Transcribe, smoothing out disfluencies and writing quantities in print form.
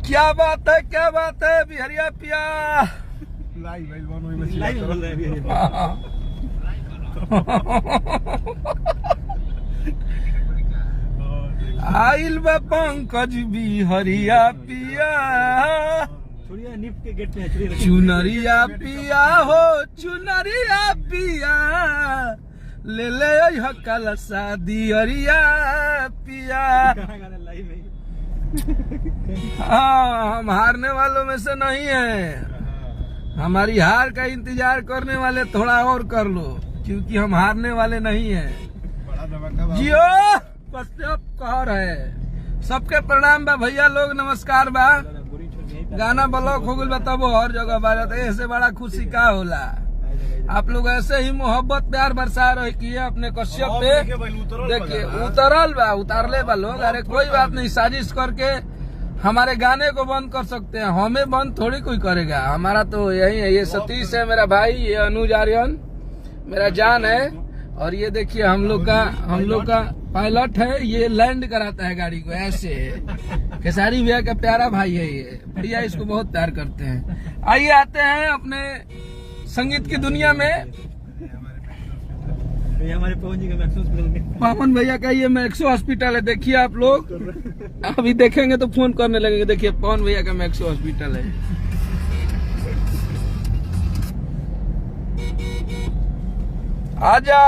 क्या बात है, क्या बात है बिहरिया पिया। आइल बा पंकज बिहरिया पिया, चुनरिया पिया हो चुनरिया पिया, ले ले कल शादी अरिया पिया। हाँ, हम हारने वालों में से नहीं है। हमारी हार का इंतजार करने वाले थोड़ा और कर लो, क्योंकि हम हारने वाले नहीं हैं। जियो पश्चात कहर है। सबके प्रणाम बा भैया लोग, नमस्कार बा। गाना ब्लॉक हो गई बताबो हर जगह बात, ऐसे बड़ा खुशी का होला। आप लोग ऐसे ही मोहब्बत प्यार बरसा रहे कि अपने कश्यप पे देखिए उतरल बा, उतारले बा लोग। अरे कोई बात नहीं, साजिश करके हमारे गाने को बंद कर सकते हैं, हमें बंद थोड़ी कोई करेगा। हमारा तो यही है। ये सतीश है मेरा भाई, ये अनुज आर्यन मेरा जान है, और ये देखिए हम लोग का पायलट है। ये लैंड कराता है गाड़ी को ऐसे। खेसारी भैया का प्यारा भाई है ये, भैया इसको बहुत प्यार करते हैं। आइए आते हैं अपने संगीत की दुनिया में। हमारे पवन जी का मैक्सो हॉस्पिटल, पवन भैया का ये मैक्सो हॉस्पिटल है। देखिए आप लोग अभी देखेंगे तो फोन करने लगेंगे। देखिए पवन भैया का मैक्सो हॉस्पिटल है। आजा।